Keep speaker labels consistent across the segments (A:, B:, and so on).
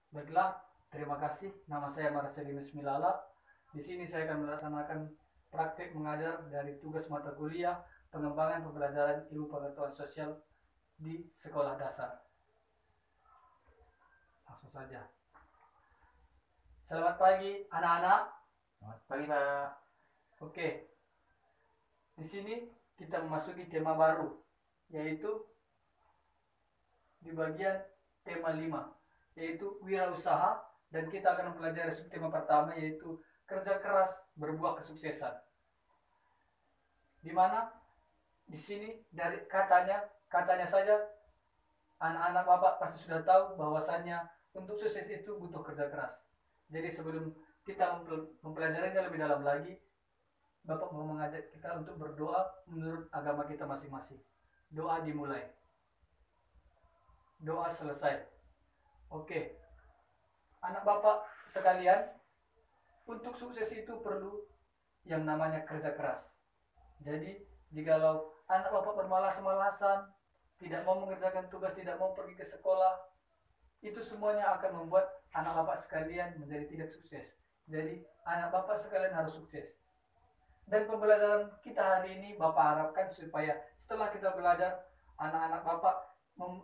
A: Baiklah, terima kasih. Nama saya Marcelinus Milala. Di sini saya akan melaksanakan praktik mengajar dari tugas mata kuliah pengembangan pembelajaran ilmu pengetahuan sosial di sekolah dasar. Langsung saja. Selamat pagi, anak-anak.
B: Selamat pagi, Pak.
A: Oke, di sini kita memasuki tema baru, yaitu di bagian tema 5, yaitu wirausaha, dan kita akan mempelajari subtema pertama, yaitu kerja keras berbuah kesuksesan. Di mana di sini dari katanya saja anak-anak Bapak pasti sudah tahu bahwasannya untuk sukses itu butuh kerja keras. Jadi sebelum kita mempelajarinya lebih dalam lagi, Bapak mau mengajak kita untuk berdoa menurut agama kita masing-masing. Doa dimulai. Doa selesai. Oke. Anak Bapak sekalian, untuk sukses itu perlu yang namanya kerja keras. Jadi, jikalau anak Bapak bermalas-malasan, tidak mau mengerjakan tugas, tidak mau pergi ke sekolah, itu semuanya akan membuat anak Bapak sekalian menjadi tidak sukses. Jadi, anak Bapak sekalian harus sukses. Dan pembelajaran kita hari ini Bapak harapkan supaya setelah kita belajar, anak-anak Bapak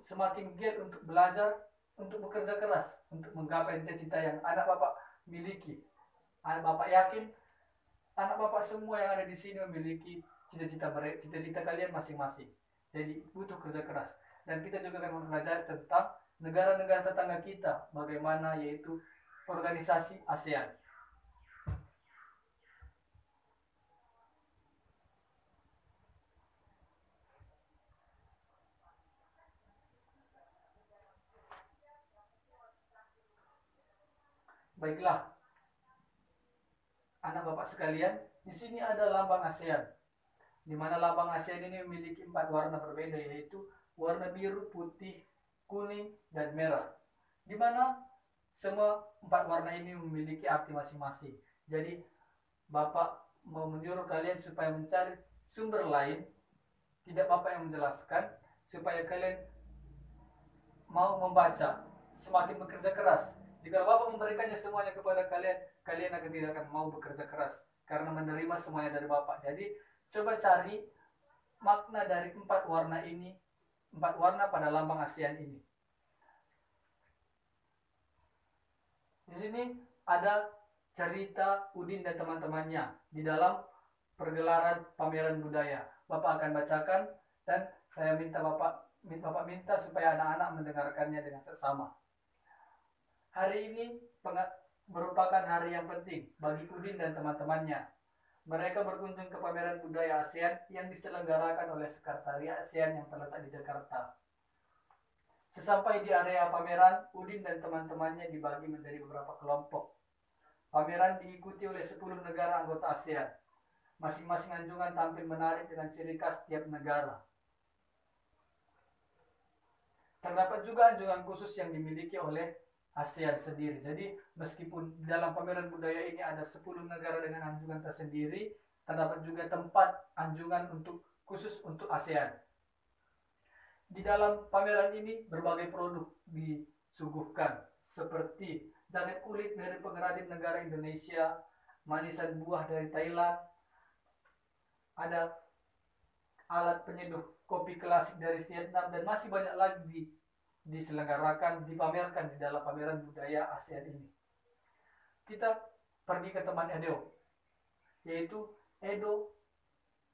A: semakin giat untuk belajar, untuk bekerja keras, untuk menggapai cita-cita yang anak Bapak miliki. Anak Bapak yakin anak Bapak semua yang ada di sini memiliki cita-cita kalian masing-masing. Jadi butuh kerja keras. Dan kita juga akan mempelajari tentang negara-negara tetangga kita, bagaimana, yaitu organisasi ASEAN. Baiklah, anak Bapak sekalian, di sini ada lambang ASEAN, di mana lambang ASEAN ini memiliki 4 warna berbeda, yaitu warna biru, putih, kuning, dan merah. Di mana semua 4 warna ini memiliki arti masing-masing. Jadi Bapak mau menyuruh kalian supaya mencari sumber lain, tidak Bapak yang menjelaskan, supaya kalian mau membaca, semakin bekerja keras. Jika Bapak memberikannya semuanya kepada kalian, kalian akan tidak akan mau bekerja keras karena menerima semuanya dari Bapak. Jadi coba cari makna dari 4 warna ini, 4 warna pada lambang ASEAN ini. Di sini ada cerita Udin dan teman-temannya di dalam pergelaran pameran budaya. Bapak akan bacakan dan saya Bapak minta supaya anak-anak mendengarkannya dengan seksama. Hari ini merupakan hari yang penting bagi Udin dan teman-temannya. Mereka berkunjung ke pameran budaya ASEAN yang diselenggarakan oleh Sekretariat ASEAN yang terletak di Jakarta. Sesampai di area pameran, Udin dan teman-temannya dibagi menjadi beberapa kelompok. Pameran diikuti oleh 10 negara anggota ASEAN. Masing-masing anjungan tampil menarik dengan ciri khas tiap negara. Terdapat juga anjungan khusus yang dimiliki oleh ASEAN sendiri. Jadi meskipun dalam pameran budaya ini ada 10 negara dengan anjungan tersendiri, terdapat juga tempat anjungan khusus untuk ASEAN. Di dalam pameran ini berbagai produk disuguhkan, seperti jaket kulit dari pengrajin negara Indonesia, manisan buah dari Thailand, ada alat penyeduh kopi klasik dari Vietnam, dan masih banyak lagi diselenggarakan, dipamerkan di dalam pameran budaya ASEAN ini. Kita pergi ke teman Edo, yaitu Edo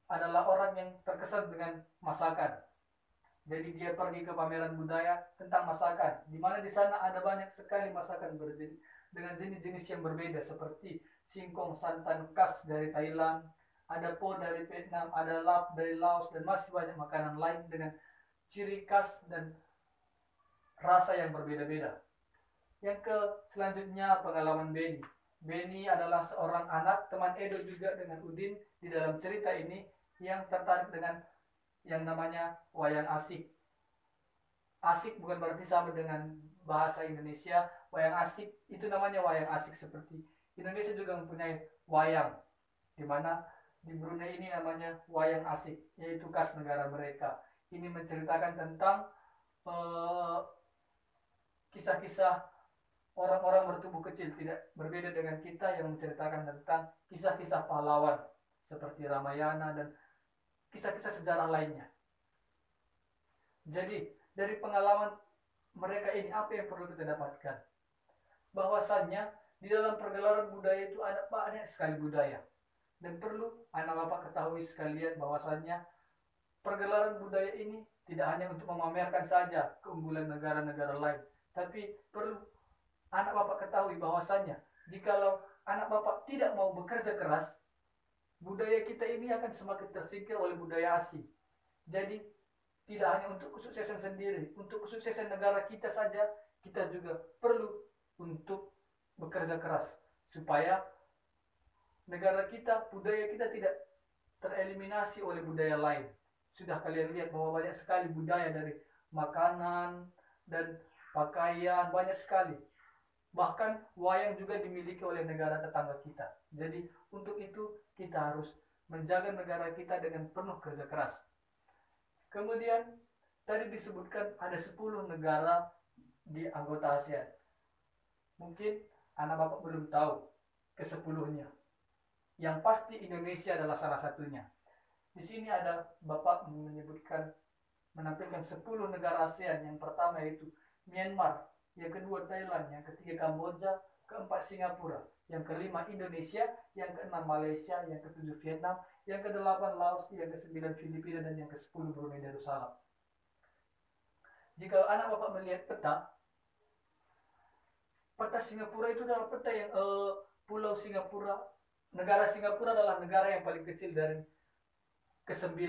A: adalah orang yang terkesan dengan masakan. Jadi dia pergi ke pameran budaya tentang masakan, di mana di sana ada banyak sekali masakan dengan jenis-jenis yang berbeda, seperti singkong santan khas dari Thailand, ada po dari Vietnam, ada lap dari Laos, dan masih banyak makanan lain dengan ciri khas dan rasa yang berbeda-beda. Yang selanjutnya pengalaman Benny. Benny adalah seorang anak teman Edo juga dengan Udin di dalam cerita ini yang tertarik dengan yang namanya wayang asik. Asik bukan berarti sama dengan bahasa Indonesia. Wayang asik itu namanya wayang asik, seperti Indonesia juga mempunyai wayang, di mana di Brunei ini namanya wayang asik, yaitu khas negara mereka. Ini menceritakan tentang kisah-kisah orang-orang bertubuh kecil, tidak berbeda dengan kita yang menceritakan tentang kisah-kisah pahlawan seperti Ramayana dan kisah-kisah sejarah lainnya. Jadi dari pengalaman mereka ini apa yang perlu kita dapatkan? Bahwasannya di dalam pergelaran budaya itu ada banyak sekali budaya. Dan perlu anak bapak ketahui sekalian bahwasannya pergelaran budaya ini tidak hanya untuk memamerkan saja keunggulan negara-negara lain, tapi perlu anak bapak ketahui bahwasannya jikalau anak bapak tidak mau bekerja keras, budaya kita ini akan semakin tersingkir oleh budaya asing. Jadi tidak hanya untuk kesuksesan sendiri, untuk kesuksesan negara kita saja, kita juga perlu untuk bekerja keras supaya negara kita, budaya kita tidak tereliminasi oleh budaya lain. Sudah kalian lihat bahwa banyak sekali budaya dari makanan dan pakaian, banyak sekali. Bahkan wayang juga dimiliki oleh negara tetangga kita. Jadi untuk itu kita harus menjaga negara kita dengan penuh kerja keras. Kemudian tadi disebutkan ada 10 negara di anggota ASEAN. Mungkin anak bapak belum tahu ke-10-nya. Yang pasti Indonesia adalah salah satunya. Di sini ada bapak menyebutkan menampilkan 10 negara ASEAN. Yang pertama yaitu Myanmar, yang kedua Thailand, yang ketiga Kamboja, keempat Singapura, yang kelima Indonesia, yang keenam Malaysia, yang ketujuh Vietnam, yang kedelapan Laos, yang kesembilan Filipina, dan yang ke-10 Brunei Darussalam. Jika anak bapak melihat peta Singapura itu adalah peta yang pulau Singapura, negara Singapura adalah negara yang paling kecil dari ke-9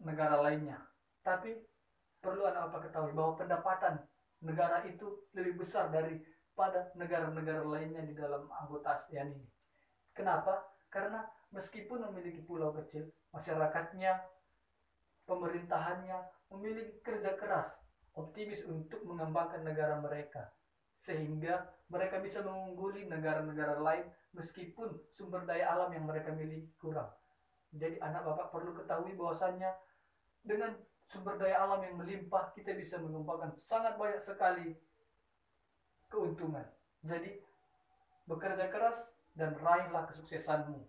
A: negara lainnya. Tapi perlu anak bapak ketahui bahwa pendapatan negara itu lebih besar daripada negara-negara lainnya di dalam anggota ASEAN ini. Kenapa? Karena meskipun memiliki pulau kecil, masyarakatnya, pemerintahannya memiliki kerja keras, optimis untuk mengembangkan negara mereka, sehingga mereka bisa mengungguli negara-negara lain meskipun sumber daya alam yang mereka miliki kurang. Jadi anak bapak perlu ketahui bahwasannya dengan sumber daya alam yang melimpah, kita bisa mengembangkan sangat banyak sekali keuntungan. Jadi bekerja keras dan raihlah kesuksesanmu.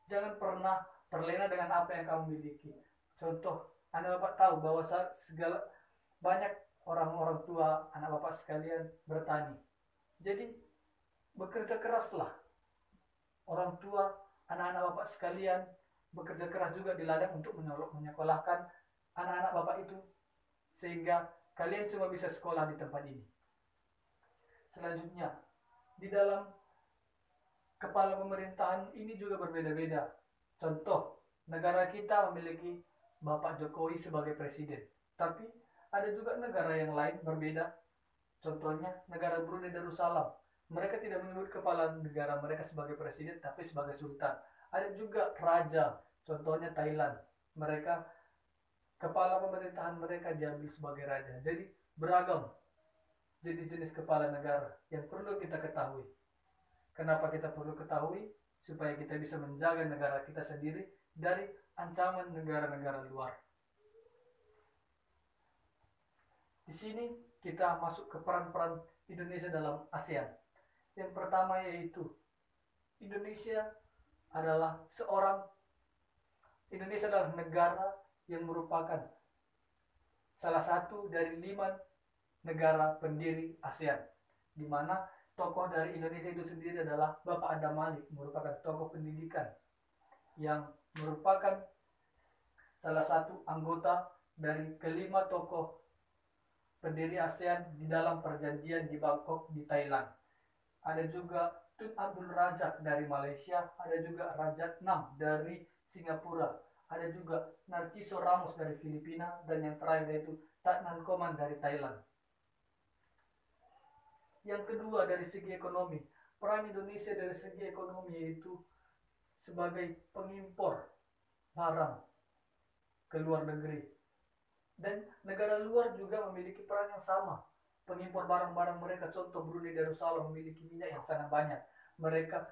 A: Jangan pernah terlena dengan apa yang kamu miliki. Contoh, anak bapak tahu bahwa segala banyak orang-orang tua anak bapak sekalian bertani. Jadi bekerja keraslah. Orang tua anak-anak bapak sekalian bekerja keras juga di ladang untuk menyekolahkan anak-anak bapak itu sehingga kalian semua bisa sekolah di tempat ini. Selanjutnya, di dalam kepala pemerintahan ini juga berbeda-beda. Contoh, negara kita memiliki Bapak Jokowi sebagai presiden, tapi ada juga negara yang lain berbeda. Contohnya negara Brunei Darussalam. Mereka tidak menyebut kepala negara mereka sebagai presiden, tapi sebagai sultan. Ada juga raja, contohnya Thailand. Mereka, kepala pemerintahan mereka diambil sebagai raja. Jadi beragam jenis-jenis kepala negara yang perlu kita ketahui. Kenapa kita perlu ketahui? Supaya kita bisa menjaga negara kita sendiri dari ancaman negara-negara luar. Di sini kita masuk ke peran-peran Indonesia dalam ASEAN. Yang pertama yaitu Indonesia adalah negara yang merupakan salah satu dari 5 negara pendiri ASEAN, di mana tokoh dari Indonesia itu sendiri adalah Bapak Adam Malik, merupakan tokoh pendidikan yang merupakan salah satu anggota dari ke-5 tokoh pendiri ASEAN di dalam perjanjian di Bangkok di Thailand. Ada juga Tun Abdul Razak dari Malaysia, ada juga Rajatnam dari Singapura, ada juga Narciso Ramos dari Filipina, dan yang terakhir yaitu Tatnan Koman dari Thailand. Yang kedua dari segi ekonomi, peran Indonesia dari segi ekonomi yaitu sebagai pengimpor barang ke luar negeri. Dan negara luar juga memiliki peran yang sama, pengimpor barang-barang mereka. Contoh Brunei Darussalam memiliki minyak yang sangat banyak. Mereka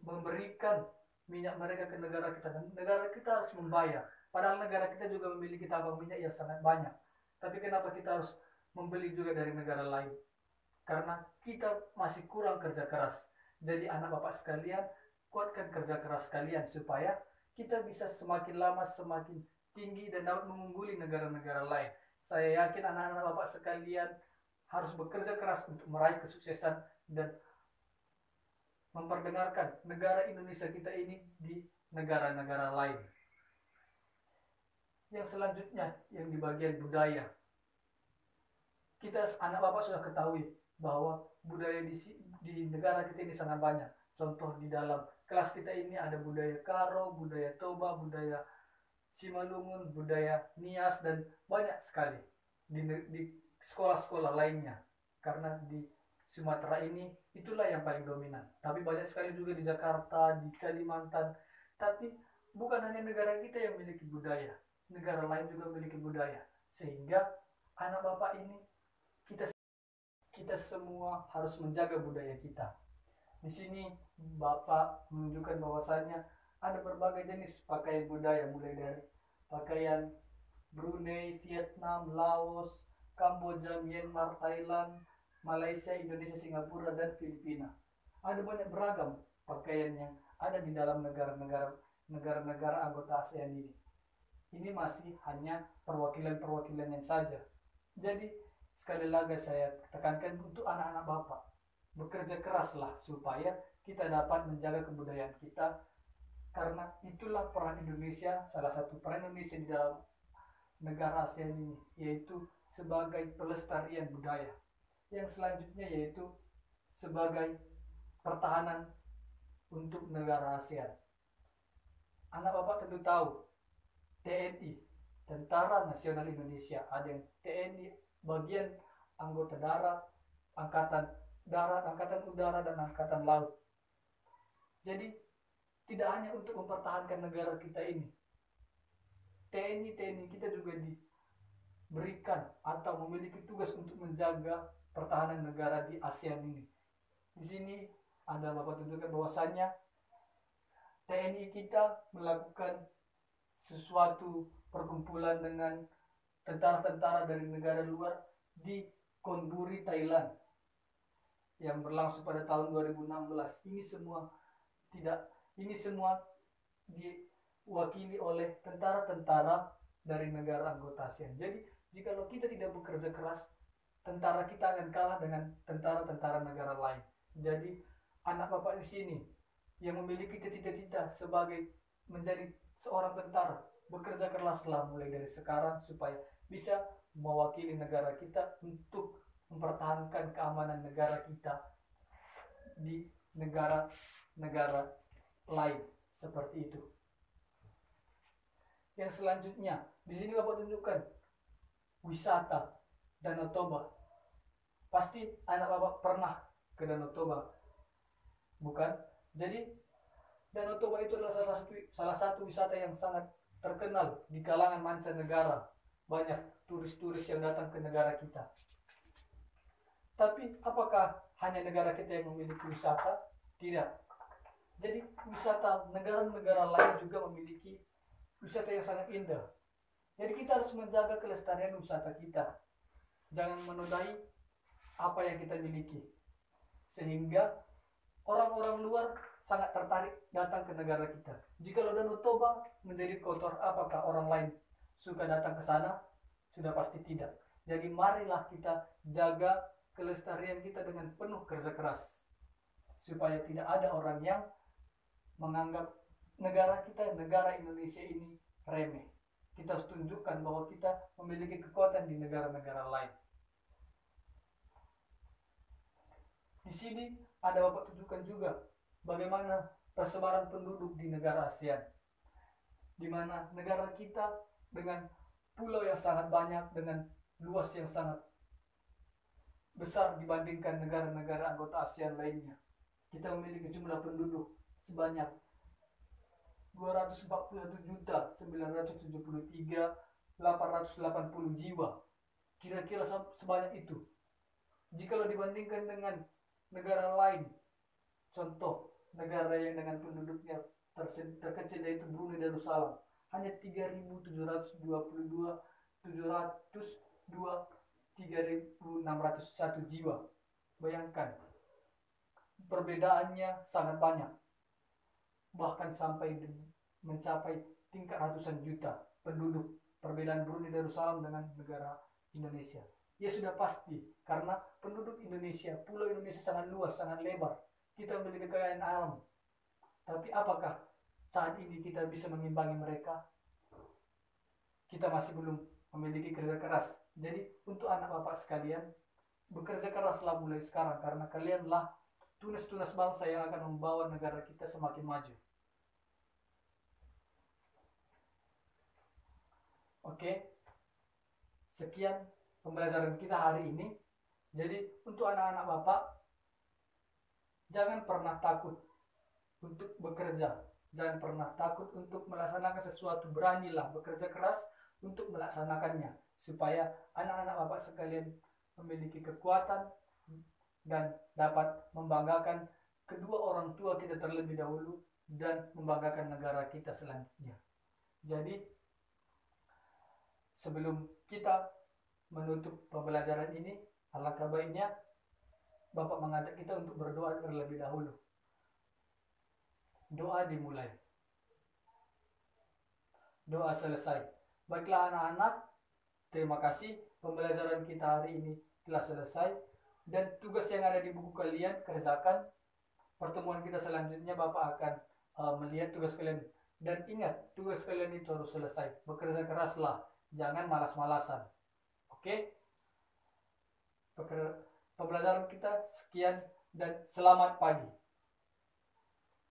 A: memberikan minyak mereka ke negara kita, dan negara kita harus membayar. Padahal negara kita juga memiliki tambang minyak yang sangat banyak. Tapi kenapa kita harus membeli juga dari negara lain. Karena kita masih kurang kerja keras. Jadi anak bapak sekalian, kuatkan kerja keras kalian supaya kita bisa semakin lama semakin tinggi dan dapat mengungguli negara-negara lain. Saya yakin anak-anak bapak sekalian harus bekerja keras untuk meraih kesuksesan dan memperdengarkan negara Indonesia kita ini di negara-negara lain. Yang selanjutnya yang di bagian budaya. Kita anak bapak sudah ketahui bahwa budaya di negara kita ini sangat banyak. Contoh di dalam kelas kita ini ada budaya Karo, budaya Toba, budaya Simalungun, budaya Nias, dan banyak sekali di sekolah-sekolah lainnya. Karena di Sumatera ini itulah yang paling dominan. Tapi banyak sekali juga di Jakarta, di Kalimantan. Tapi bukan hanya negara kita yang memiliki budaya, negara lain juga memiliki budaya. Sehingga anak bapak ini kita semua harus menjaga budaya kita. Di sini Bapak menunjukkan bahwasannya ada berbagai jenis pakaian budaya, mulai dari pakaian Brunei, Vietnam, Laos, Kamboja, Myanmar, Thailand, Malaysia, Indonesia, Singapura, dan Filipina. Ada banyak beragam pakaian yang ada di dalam negara-negara anggota ASEAN ini. Ini masih hanya perwakilan-perwakilannya saja. Jadi sekali lagi saya tekankan untuk anak-anak Bapak, bekerja keraslah supaya kita dapat menjaga kebudayaan kita, karena itulah peran Indonesia, salah satu peran Indonesia di dalam negara ASEAN ini, yaitu sebagai pelestarian budaya. Yang selanjutnya yaitu sebagai pertahanan untuk negara ASEAN. Anak Bapak tentu tahu TNI, Tentara Nasional Indonesia, ada yang TNI bagian anggota darat, angkatan darat, angkatan udara, dan angkatan laut. Jadi tidak hanya untuk mempertahankan negara kita ini, TNI kita juga diberikan atau memiliki tugas untuk menjaga pertahanan negara di ASEAN ini. Di sini ada Bapak tunjukkan bahwasannya TNI kita melakukan sesuatu perkumpulan dengan tentara-tentara dari negara luar di Konburi, Thailand, yang berlangsung pada tahun 2016. Ini semua diwakili oleh tentara-tentara dari negara anggota ASEAN. Jadi, jikalau kita tidak bekerja keras, tentara kita akan kalah dengan tentara-tentara negara lain. Jadi, anak Bapak di sini yang memiliki cita-cita sebagai menjadi seorang tentara, bekerja keraslah mulai dari sekarang supaya bisa mewakili negara kita untuk mempertahankan keamanan negara kita di negara-negara lain seperti itu. Yang selanjutnya, di sini Bapak tunjukkan wisata Danau Toba. Pasti anak Bapak pernah ke Danau Toba, bukan? Jadi Danau Toba itu adalah salah satu wisata yang sangat terkenal di kalangan mancanegara. Banyak turis-turis yang datang ke negara kita. Tapi apakah hanya negara kita yang memiliki wisata? Tidak. Jadi wisata negara-negara lain juga memiliki wisata yang sangat indah. Jadi kita harus menjaga kelestarian wisata kita. Jangan menodai apa yang kita miliki. Sehingga orang-orang luar sangat tertarik datang ke negara kita. Jika Danau Toba menjadi kotor, apakah orang lain suka datang ke sana? Sudah pasti tidak. Jadi marilah kita jaga kelestarian kita dengan penuh kerja keras, supaya tidak ada orang yang menganggap negara kita, negara Indonesia ini remeh. Kita harus tunjukkan bahwa kita memiliki kekuatan di negara-negara lain. Di sini ada Bapak tunjukkan juga bagaimana persebaran penduduk di negara ASEAN, di mana negara kita dengan pulau yang sangat banyak, dengan luas yang sangat besar dibandingkan negara-negara anggota ASEAN lainnya. Kita memiliki jumlah penduduk sebanyak 241.973.880 jiwa. Kira-kira sebanyak itu. Jika dibandingkan dengan negara lain, contoh negara yang dengan penduduknya terkecil yaitu Brunei Darussalam, hanya 3.722.702 3.601 jiwa. Bayangkan, perbedaannya sangat banyak, bahkan sampai mencapai tingkat ratusan juta penduduk. Perbedaan Brunei Darussalam dengan negara Indonesia, ya sudah pasti karena penduduk Indonesia, pulau Indonesia sangat luas, sangat lebar. Kita memiliki kekayaan alam, tapi apakah saat ini kita bisa mengimbangi mereka? Kita masih belum memiliki kerja keras. Jadi untuk anak bapak sekalian, bekerja keraslah mulai sekarang, karena kalianlah tunas-tunas bangsa yang akan membawa negara kita semakin maju. Oke, sekian pembelajaran kita hari ini. Jadi untuk anak-anak bapak, jangan pernah takut untuk bekerja, jangan pernah takut untuk melaksanakan sesuatu. Beranilah bekerja keras untuk melaksanakannya, supaya anak-anak bapak sekalian memiliki kekuatan dan dapat membanggakan kedua orang tua kita terlebih dahulu dan membanggakan negara kita selanjutnya. Jadi sebelum kita menutup pembelajaran ini, alangkah baiknya Bapak mengajak kita untuk berdoa terlebih dahulu. Doa dimulai, doa selesai. Baiklah anak-anak, terima kasih, pembelajaran kita hari ini telah selesai, dan tugas yang ada di buku kalian kerjakan. Pertemuan kita selanjutnya Bapak akan melihat tugas kalian, dan ingat, tugas kalian itu harus selesai. Bekerja keraslah, jangan malas-malasan. Oke? Pembelajaran kita sekian dan selamat pagi.